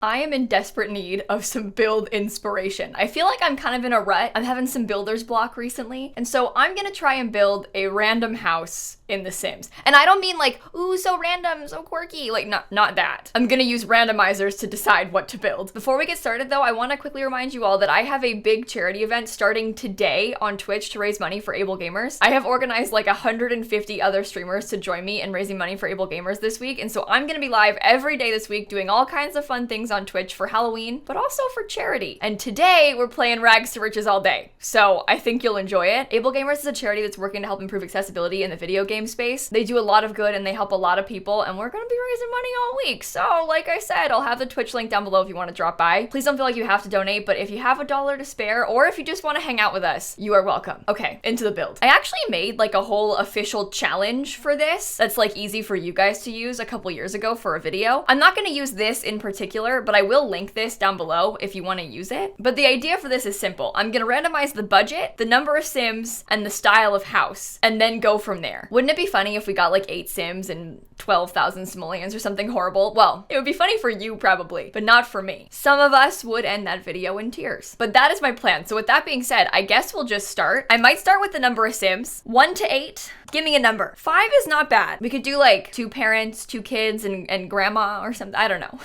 I am in desperate need of some build inspiration. I feel like I'm kind of in a rut. I'm having some builder's block recently, and so I'm gonna try and build a random house in The Sims. And I don't mean like, ooh, so random, so quirky, like not that. I'm gonna use randomizers to decide what to build. Before we get started though, I wanna quickly remind you all that I have a big charity event starting today on Twitch to raise money for able gamers. I have organized like 150 other streamers to join me in raising money for able gamers this week, and so I'm gonna be live every day this week doing all kinds of fun things on Twitch for Halloween, but also for charity. And today we're playing Rags to Riches all day, so I think you'll enjoy it. Able Gamers is a charity that's working to help improve accessibility in the video game space. They do a lot of good and they help a lot of people, and we're gonna be raising money all week. So like I said, I'll have the Twitch link down below if you want to drop by. Please don't feel like you have to donate, but if you have $1 to spare, or if you just want to hang out with us, you are welcome. Okay, into the build. I actually made like a whole official challenge for this that's like easy for you guys to use a couple years ago for a video. I'm not gonna use this in particular, but I will link this down below if you want to use it. But the idea for this is simple. I'm gonna randomize the budget, the number of Sims, and the style of house, and then go from there. Wouldn't it be funny if we got like 8 Sims and 12,000 simoleons or something horrible? Well, it would be funny for you probably, but not for me. Some of us would end that video in tears. But that is my plan. So with that being said, I guess we'll just start. I might start with the number of Sims, 1 to 8. Give me a number. 5 is not bad. We could do like 2 parents, 2 kids, and grandma or something. I don't know.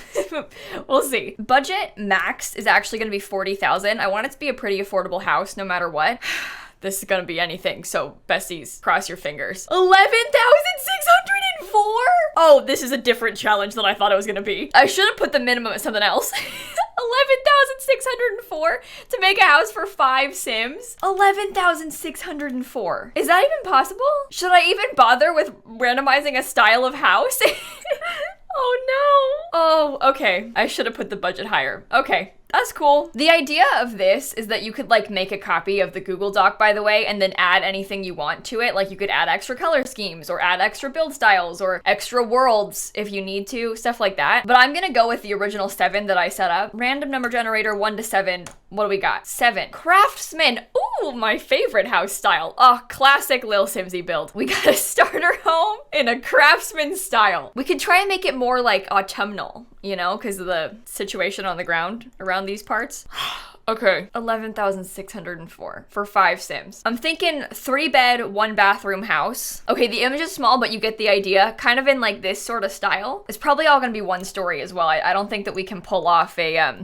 We'll see. Budget max is actually gonna be 40,000. I want it to be a pretty affordable house no matter what. This is gonna be anything, so besties, cross your fingers. 11,604? Oh, this is a different challenge than I thought it was gonna be. I should have put the minimum at something else. 11,604 to make a house for 5 Sims? 11,604. Is that even possible? Should I even bother with randomizing a style of house? Oh no. Oh, okay. I should have put the budget higher. Okay. That's cool. The idea of this is that you could like make a copy of the Google Doc, by the way, and then add anything you want to it. Like you could add extra color schemes or add extra build styles or extra worlds if you need to, stuff like that. But I'm gonna go with the original 7 that I set up. Random number generator 1 to 7. What do we got? 7. Craftsman. Ooh, my favorite house style. Oh, classic lilsimsie build. We got a starter home in a craftsman style. We could try and make it more like autumnal, you know, because of the situation on the ground around these parts. Okay, 11,604 for 5 Sims. I'm thinking 3 bed, 1 bathroom house. Okay, the image is small, but you get the idea. Kind of in like this sort of style. It's probably all gonna be 1 story as well. I don't think that we can pull off a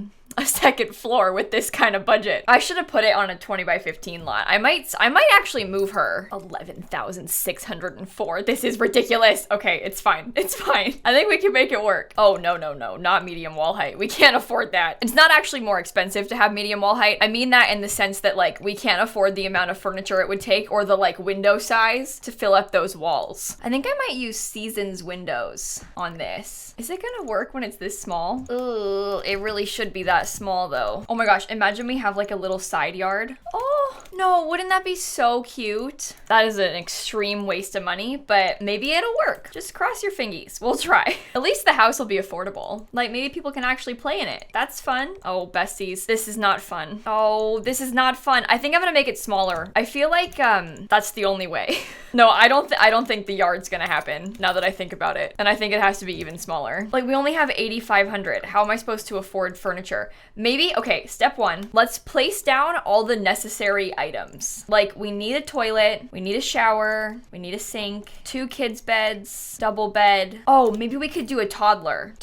second floor with this kind of budget. I should have put it on a 20 by 15 lot. I might actually move her. 11,604. This is ridiculous. Okay, it's fine. It's fine. I think we can make it work. Oh, no, not medium wall height. We can't afford that. It's not actually more expensive to have medium wall height. I mean that in the sense that like we can't afford the amount of furniture it would take or the like window size to fill up those walls. I think I might use Seasons windows on this. Is it gonna work when it's this small? Ugh, it really should be that small though. Oh my gosh, imagine we have like a little side yard. Oh no, wouldn't that be so cute? That is an extreme waste of money, but maybe it'll work. Just cross your fingies. We'll try. At least the house will be affordable. Like maybe people can actually play in it. That's fun. Oh, besties, this is not fun. Oh, this is not fun. I think I'm gonna make it smaller. I feel like that's the only way. No, I don't think the yard's gonna happen now that I think about it. And I think it has to be even smaller. Like we only have 8,500. How am I supposed to afford furniture? Maybe, okay, step 1, let's place down all the necessary items. Like we need a toilet, we need a shower, we need a sink, 2 kids beds, double bed. Oh, maybe we could do a toddler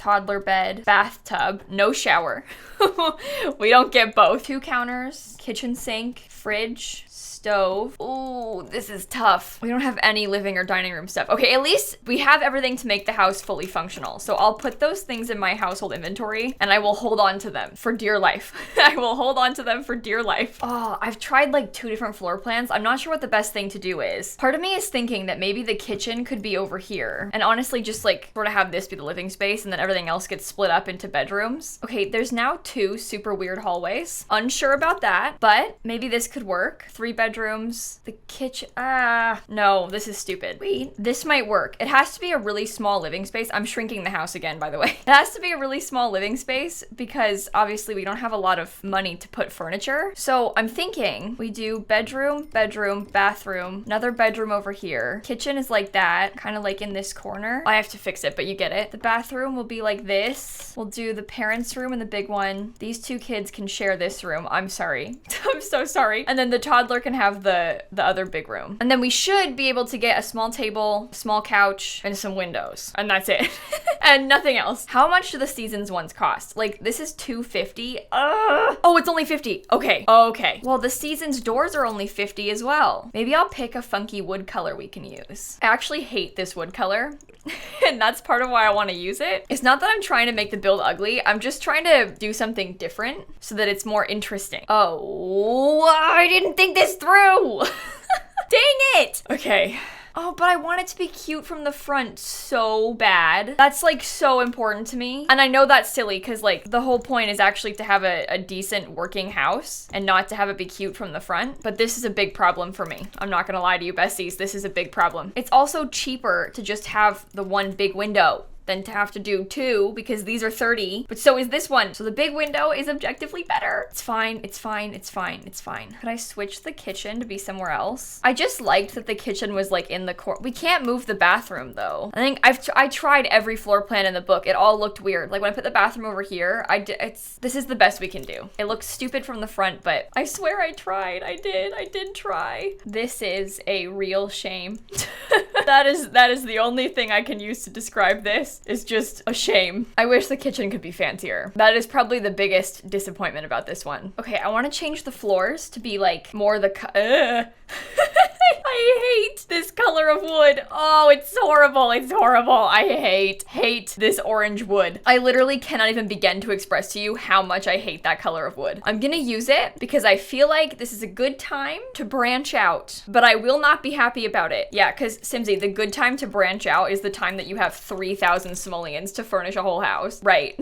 bed, bathtub, no shower. We don't get both. 2 counters, kitchen sink, fridge, stove. Ooh, this is tough. We don't have any living or dining room stuff. Okay, at least we have everything to make the house fully functional. So I'll put those things in my household inventory and I will hold on to them for dear life. I will hold on to them for dear life. Oh, I've tried like 2 different floor plans. I'm not sure what the best thing to do is. Part of me is thinking that maybe the kitchen could be over here and honestly just like sort of have this be the living space and then everything else gets split up into bedrooms. Okay, there's now 2 super weird hallways. Unsure about that, but maybe this could work. 3 bedrooms bedrooms. The kitchen, no, this is stupid. Wait, this might work. It has to be a really small living space. I'm shrinking the house again, by the way. It has to be a really small living space because obviously we don't have a lot of money to put furniture. So I'm thinking we do bedroom, bedroom, bathroom, another bedroom over here. Kitchen is like that, kind of like in this corner. I have to fix it, but you get it. The bathroom will be like this. We'll do the parents' room and the big one. These two kids can share this room. I'm sorry. I'm so sorry. And then the toddler can have the other big room. And then we should be able to get a small table, small couch, and some windows. And that's it. And nothing else. How much do the seasons ones cost? Like, this is $250. Oh, it's only 50. Okay. Okay. Well, the seasons doors are only 50 as well. Maybe I'll pick a funky wood color we can use. I actually hate this wood color. And that's part of why I want to use it. It's not that I'm trying to make the build ugly. I'm just trying to do something different so that it's more interesting. Oh, I didn't think this through. Dang it. Okay. Oh, but I want it to be cute from the front so bad. That's like so important to me. And I know that's silly because like the whole point is actually to have a decent working house and not to have it be cute from the front. But this is a big problem for me. I'm not gonna lie to you, besties. This is a big problem. It's also cheaper to just have the one big window than to have to do two because these are 30, but so is this one. So the big window is objectively better. It's fine, it's fine, it's fine, it's fine. Could I switch the kitchen to be somewhere else? I just liked that the kitchen was like in the corner. We can't move the bathroom though. I think I tried every floor plan in the book. It all looked weird. Like when I put the bathroom over here, this is the best we can do. It looks stupid from the front, but I swear I tried. I did try. This is a real shame. That is the only thing I can use to describe this. Is just a shame. I wish the kitchen could be fancier. That is probably the biggest disappointment about this one. Okay, I want to change the floors to be like more the I hate this color of wood. Oh, it's horrible. It's horrible. I hate this orange wood. I literally cannot even begin to express to you how much I hate that color of wood. I'm gonna use it because I feel like this is a good time to branch out, but I will not be happy about it. Yeah, because Simsie, the good time to branch out is the time that you have 3,000 simoleons to furnish a whole house. Right.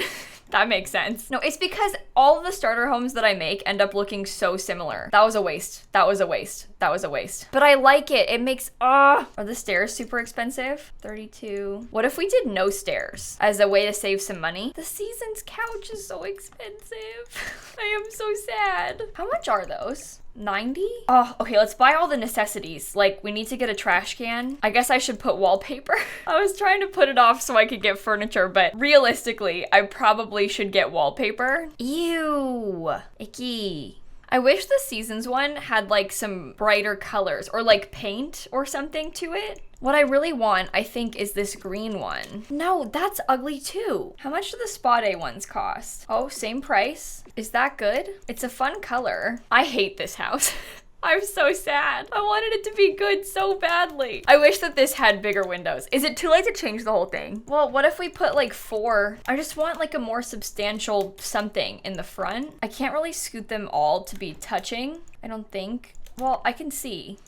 That makes sense. No, it's because all of the starter homes that I make end up looking so similar. That was a waste. That was a waste. That was a waste. But I like it. It makes, are the stairs super expensive? 32. What if we did no stairs as a way to save some money? The Seasons couch is so expensive. I am so sad. How much are those? 90? Oh, okay, let's buy all the necessities. Like, we need to get a trash can. I guess I should put wallpaper. I was trying to put it off so I could get furniture, but realistically, I probably should get wallpaper. Ew, icky. I wish the Seasons one had like some brighter colors or like paint or something to it. What I really want, I think, is this green one. No, that's ugly too. How much do the Spa Day ones cost? Oh, same price. Is that good? It's a fun color. I hate this house. I'm so sad. I wanted it to be good so badly. I wish that this had bigger windows. Is it too late to change the whole thing? Well, what if we put like 4? I just want like a more substantial something in the front. I can't really scoot them all to be touching, I don't think. Well, I can see.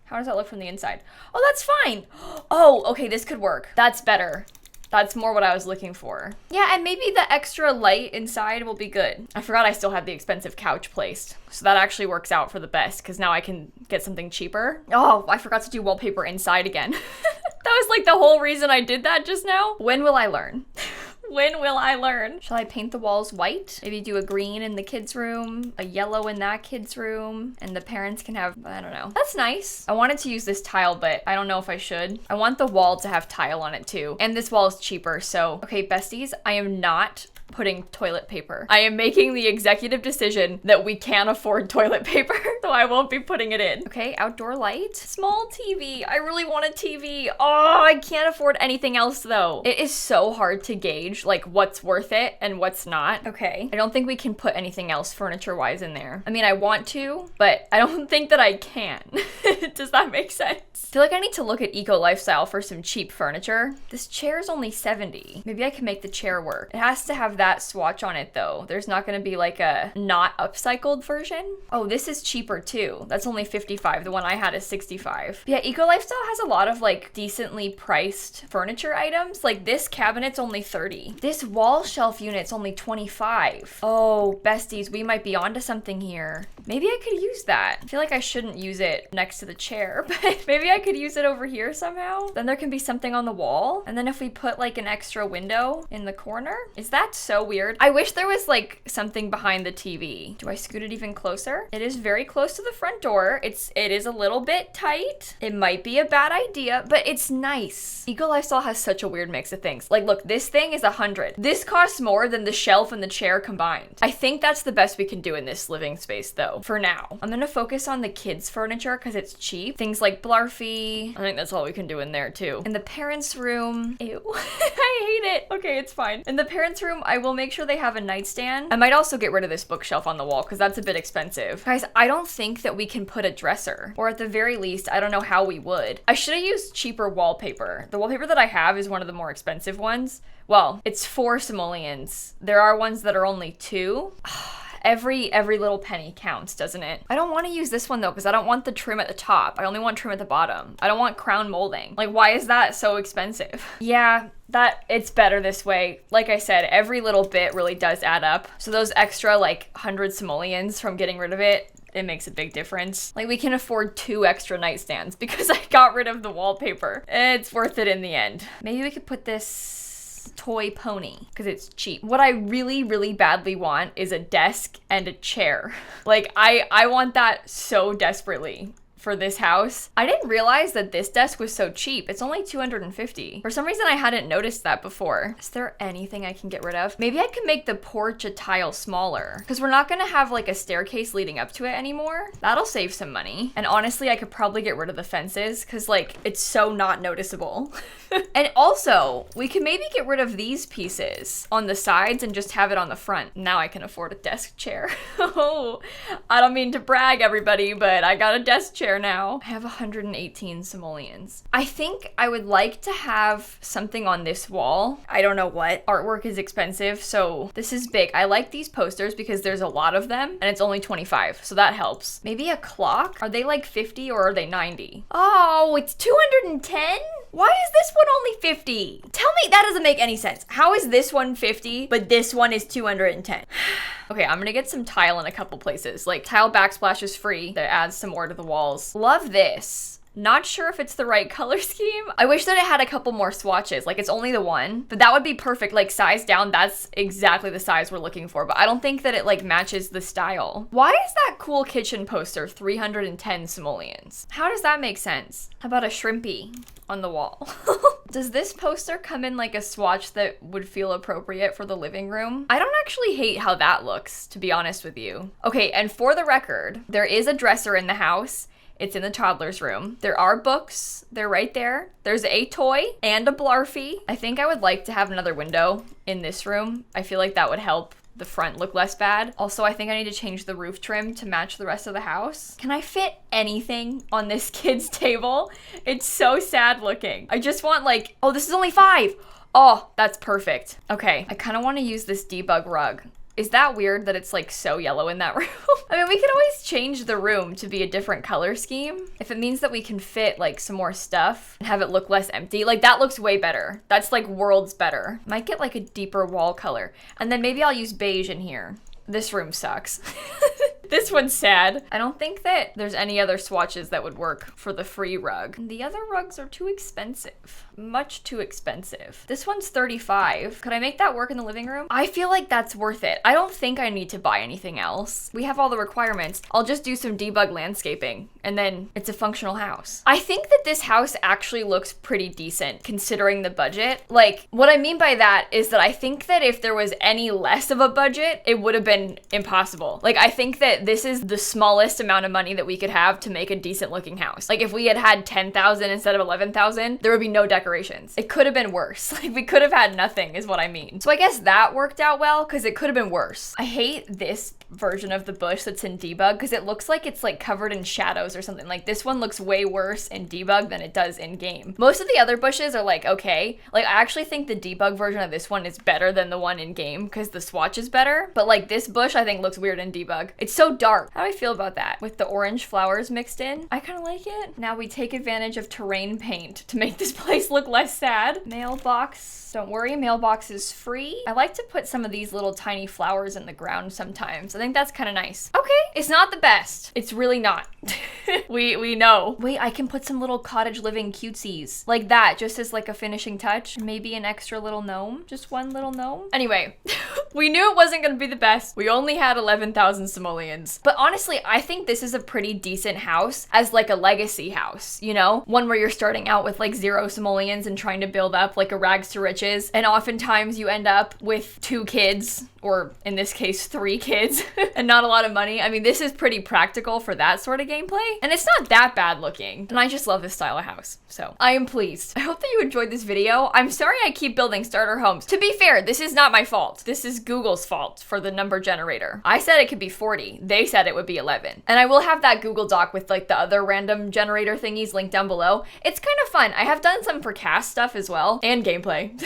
How does that look from the inside? Oh, that's fine. Oh, okay, this could work. That's better. That's more what I was looking for. Yeah, and maybe the extra light inside will be good. I forgot I still had the expensive couch placed. So that actually works out for the best because now I can get something cheaper. Oh, I forgot to do wallpaper inside again. That was like the whole reason I did that just now. When will I learn? When will I learn? Shall I paint the walls white? Maybe do a green in the kids' room, a yellow in that kids' room, and the parents can have, I don't know. That's nice. I wanted to use this tile, but I don't know if I should. I want the wall to have tile on it too. And this wall is cheaper, so. Okay, besties, I am not putting toilet paper. I am making the executive decision that we can't afford toilet paper, so I won't be putting it in. Okay, outdoor light. Small TV. I really want a TV. Oh, I can't afford anything else though. It is so hard to gauge like what's worth it and what's not. Okay, I don't think we can put anything else furniture-wise in there. I mean, I want to, but I don't think that I can. Does that make sense? I feel like I need to look at Eco Lifestyle for some cheap furniture. This chair is only 70. Maybe I can make the chair work. It has to have that swatch on it though. There's not gonna be like a not upcycled version. Oh, this is cheaper cheaper too. That's only 55. The one I had is 65. Yeah, Eco Lifestyle has a lot of like decently priced furniture items. Like this cabinet's only 30. This wall shelf unit's only 25. Oh, besties, we might be onto something here. Maybe I could use that. I feel like I shouldn't use it next to the chair, but maybe I could use it over here somehow. Then there can be something on the wall. And then if we put like an extra window in the corner, is that so weird? I wish there was like something behind the TV. Do I scoot it even closer? It is very close to the front door. It is a little bit tight. It might be a bad idea, but it's nice. Eco Lifestyle has such a weird mix of things. Like, look, this thing is 100. This costs more than the shelf and the chair combined. I think that's the best we can do in this living space though, for now. I'm gonna focus on the kids' furniture because it's cheap. Things like Blarfy. I think that's all we can do in there too. In the parents' room, ew, I hate it. Okay, it's fine. In the parents' room, I will make sure they have a nightstand. I might also get rid of this bookshelf on the wall because that's a bit expensive. Guys, I don't think that we can put a dresser, or at the very least, I don't know how we would. I should have used cheaper wallpaper. The wallpaper that I have is one of the more expensive ones. Well, it's 4 simoleons. There are ones that are only 2. Every little penny counts, doesn't it? I don't want to use this one though, because I don't want the trim at the top. I only want trim at the bottom. I don't want crown molding. Like, why is that so expensive? Yeah, it's better this way. Like I said, every little bit really does add up. So those extra like 100 simoleons from getting rid of it makes a big difference. Like, we can afford 2 extra nightstands because I got rid of the wallpaper. It's worth it in the end. Maybe we could put this toy pony because it's cheap. What I really badly want is a desk and a chair. Like, I want that so desperately for this house. I didn't realize that this desk was so cheap. It's only 250. For some reason, I hadn't noticed that before. Is there anything I can get rid of? Maybe I can make the porch a tile smaller because we're not gonna have like a staircase leading up to it anymore. That'll save some money. And honestly, I could probably get rid of the fences because like it's so not noticeable. And also, we can maybe get rid of these pieces on the sides and just have it on the front. Now I can afford a desk chair. Oh, I don't mean to brag, everybody, but I got a desk chair now. I have 118 simoleons. I think I would like to have something on this wall. I don't know what. Artwork is expensive, so this is big. I like these posters because there's a lot of them and it's only 25, so that helps. Maybe a clock? Are they like 50 or are they 90? Oh, it's 210? Why is this one only 50? Tell me, that doesn't make any sense. How is this one 50, but this one is 210? Okay, I'm gonna get some tile in a couple places. Like, tile backsplash is free. That adds some more to the walls. Love this. Not sure if it's the right color scheme. I wish that it had a couple more swatches. Like, it's only the one, but that would be perfect. Like, size down, that's exactly the size we're looking for, but I don't think that it like matches the style. Why is that cool kitchen poster 310 simoleons? How does that make sense? How about a shrimpy on the wall? Does this poster come in like a swatch that would feel appropriate for the living room? I don't actually hate how that looks, to be honest with you. Okay, and for the record, there is a dresser in the house. It's in the toddler's room. There are books. They're right there. There's a toy and a Blarfy. I think I would like to have another window in this room. I feel like that would help the front look less bad. Also, I think I need to change the roof trim to match the rest of the house. Can I fit anything on this kid's table? It's so sad looking. I just want like, oh, this is only 5. Oh, that's perfect. Okay, I kind of want to use this debug rug. Is that weird that it's like so yellow in that room? I mean, we could always change the room to be a different color scheme. If it means that we can fit like some more stuff and have it look less empty, like that looks way better. That's like worlds better. Might get like a deeper wall color. And then maybe I'll use beige in here. This room sucks. This one's sad. I don't think that there's any other swatches that would work for the free rug. The other rugs are too expensive. Much too expensive. This one's 35. Could I make that work in the living room? I feel like that's worth it. I don't think I need to buy anything else. We have all the requirements. I'll just do some debug landscaping and then it's a functional house. I think that this house actually looks pretty decent considering the budget. Like, what I mean by that is that I think that if there was any less of a budget, it would have been impossible. Like, I think that this is the smallest amount of money that we could have to make a decent looking house. Like, if we had had 10,000 instead of 11,000, there would be no decorations. It could have been worse. Like, we could have had nothing is what I mean. So I guess that worked out well because it could have been worse. I hate this version of the bush that's in debug because it looks like it's like covered in shadows or something. Like, this one looks way worse in debug than it does in game. Most of the other bushes are like okay. Like, I actually think the debug version of this one is better than the one in game because the swatch is better. But like, this bush I think looks weird in debug. It's so so dark. How do I feel about that? With the orange flowers mixed in? I kind of like it. Now we take advantage of terrain paint to make this place look less sad. Mailbox. Don't worry, mailbox is free. I like to put some of these little tiny flowers in the ground sometimes. I think that's kind of nice. Okay, it's not the best. It's really not. we know. Wait, I can put some little cottage living cutesies like that, just as like a finishing touch. Maybe an extra little gnome, just one little gnome. Anyway, we knew it wasn't gonna be the best. We only had 11,000 simoleons. But honestly, I think this is a pretty decent house as like a legacy house, you know? One where you're starting out with like 0 simoleons and trying to build up like a rags to riches. And oftentimes you end up with 2 kids, or in this case, 3 kids, and not a lot of money. I mean, this is pretty practical for that sort of gameplay, and it's not that bad looking. And I just love this style of house, so I am pleased. I hope that you enjoyed this video. I'm sorry I keep building starter homes. To be fair, this is not my fault. This is Google's fault for the number generator. I said it could be 40. They said it would be 11. And I will have that Google Doc with like the other random generator thingies linked down below. It's kind of fun. I have done some for cast stuff as well, and gameplay.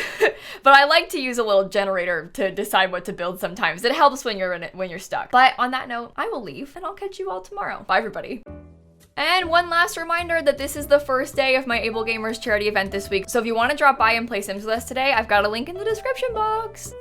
But I like to use a little generator to decide what to build sometimes. It helps when you're in it, when you're stuck. But on that note, I will leave and I'll catch you all tomorrow. Bye everybody. And one last reminder that this is the first day of my Able Gamers charity event this week. So if you want to drop by and play Sims with us today, I've got a link in the description box.